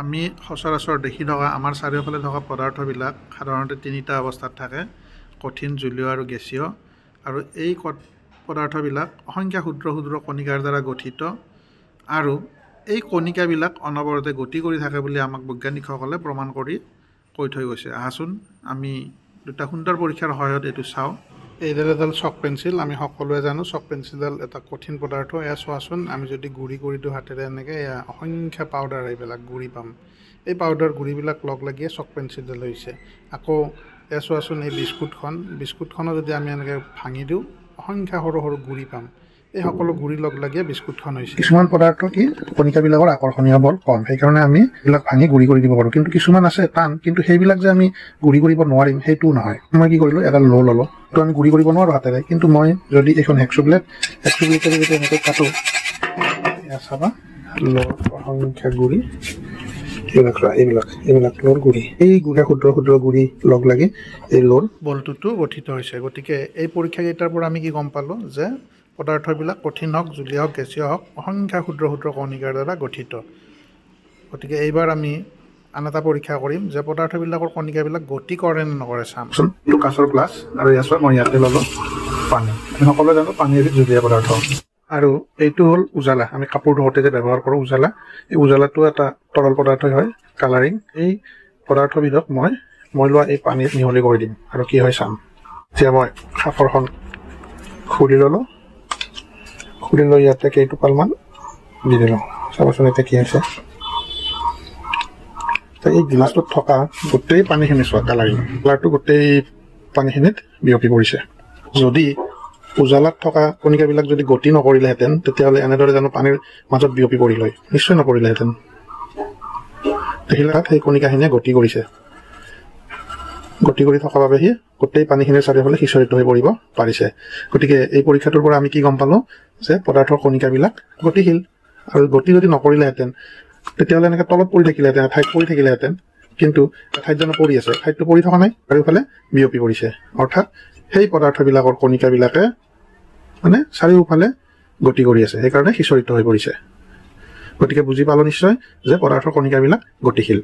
আমি সচৰাচৰ দেখি থকা আমাৰ চাৰিওফালে থকা পদাৰ্থবিলাক সাধাৰণতে তিনিটা অৱস্থাত থাকে: কঠিন, জলীয় আৰু গেছীয়। আৰু এই পদাৰ্থবিলাক অসংখ্য ক্ষুদ্ৰ ক্ষুদ্ৰ কণিকাৰ দ্বাৰা গঠিত আৰু এই কণিকাবিলাক অনবৰতে গতি কৰি থাকে বুলি আমাক বৈজ্ঞানিকসকলে প্ৰমাণ কৰি কৈ থৈ গৈছে। আহাচোন আমি দুটা সুন্দৰ পৰীক্ষাৰ সহায়ত এইটো চাওঁ। এইডাল এডাল চক পেঞ্চিল। আমি সকলোৱে জানো চক পেঞ্চিলডাল এটা কঠিন পদাৰ্থ। এয়া চোৱাচোন, আমি যদি গুড়ি কৰি দিওঁ হাতেৰে এনেকৈ, এয়া অসংখ্য পাউডাৰ এইবিলাক গুড়ি পাম। এই পাউডাৰ গুড়িবিলাক লগ লাগিয়ে চক পেঞ্চিলডাল হৈছে। আকৌ এয়া চোৱাচোন, এই বিস্কুটখনো যদি আমি এনেকৈ ভাঙি দিওঁ, অসংখ্য সৰু সৰু গুড়ি পাম। এই সকলো গুড়ি লগ লাগিয়ে বিস্কুটখন হৈছে। কিছুমান পদাৰ্থ কি কণিকাবিলাকৰ আকৰ্ষণীয় বল কম, সেইকাৰণে আমি এইবিলাক ভাঙি গুড়ি কৰি দিব পাৰোঁ। কিন্তু কিছুমান আছে টান, কিন্তু সেইবিলাক যে আমি গুড়ি কৰিব নোৱাৰিম সেইটোও নহয়। মই কি কৰিলোঁ, এডাল ল' ল'লোঁ। তো আমি গুড়ি কৰিব নোৱাৰোঁ হাতেৰে, কিন্তু মই যদি এইখন হেক্সোপ্লেটেৰে যদি এনেকৈ কাটোঁ, এয়া চাবা লৰ অসংখ্য গুড়ি, এইবিলাক লৰ গুড়ি, এই গুড়া ক্ষুদ্ৰ ক্ষুদ্ৰ গুড়ি লগ লাগি এই লৰ বলটোতো গঠিত হৈছে। গতিকে এই পৰীক্ষাকেইটাৰ পৰা আমি কি গম পালোঁ যে পদাৰ্থবিলাক কঠিন হওক, জলীয় হওক, গেছীয় হওক, অসংখ্য ক্ষুদ্ৰ ক্ষুদ্ৰ কণিকাৰ দ্বাৰা গঠিত। গতিকে এইবাৰ আমি আন এটা পৰীক্ষা কৰিম যে পদাৰ্থবিলাকৰ কণিকাবিলাক গতি কৰে নে নকৰে চাম। এইটো কাঁচৰ গ্লাছ আৰু মই ইয়াতে ল'লোঁ পানী। আমি সকলোৱে জানো পানী এবিধ জলীয় পদাৰ্থ। আৰু এইটো হ'ল উজালা। আমি কাপোৰ ধোওঁতে যে ব্যৱহাৰ কৰোঁ উজালা, এই উজালাটো এটা তৰল পদাৰ্থই হয়, কালাৰিং। এই পদাৰ্থবিধক মই লোৱা এই পানীত মিহলি কৰি দিম আৰু কি হয় চাম। এতিয়া মই সাঁফৰখন খুলি ল'লোঁ, খুলি লৈ ইয়াতে কেইটোপালমান দি দিলোঁ। চাবচোন এতিয়া কি হৈছে। এই গিলাচটোত থকা গোটেই পানীখিনি চোৱা, কালাৰটো গোটেই পানীখিনিত বিয়পি পৰিছে। যদি উজালাত থকা কণিকাবিলাক যদি গতি নকৰিলেহেঁতেন, তেতিয়াহ'লে এনেদৰে জানো পানীৰ মাজত বিয়পি পৰিল হয়? নিশ্চয় নপৰিলেহেঁতেন। দেখিলে সেই কণিকাখিনিয়ে গতি কৰিছে। গতি কৰি থকাৰ বাবে সি গোটেই পানীখিনিৰ চাৰিওফালে সিঁচৰিত হৈ পৰিব পাৰিছে। গতিকে এই পৰীক্ষাটোৰ পৰা আমি কি গম পালোঁ যে পদাৰ্থৰ কণিকাবিলাক গতিশীল। আৰু গতি যদি নকৰিলেহেঁতেন, তেতিয়াহ'লে এনেকৈ তলত পৰি থাকিলেহেঁতেন, ঠাইত পৰি থাকিলেহেঁতেন। কিন্তু ঠাইত জানো পৰি আছে? ঠাইতটো পৰি থকা নাই, চাৰিওফালে বিয়পি পৰিছে। অৰ্থাৎ সেই পদাৰ্থবিলাকৰ কণিকাবিলাকে চাৰিওফালে গতি কৰি আছে, সেইকাৰণে সিঁচৰিত হৈ পৰিছে। গতিকে বুজি পালোঁ নিশ্চয় যে পদাৰ্থৰ কণিকাবিলাক গতিশীল।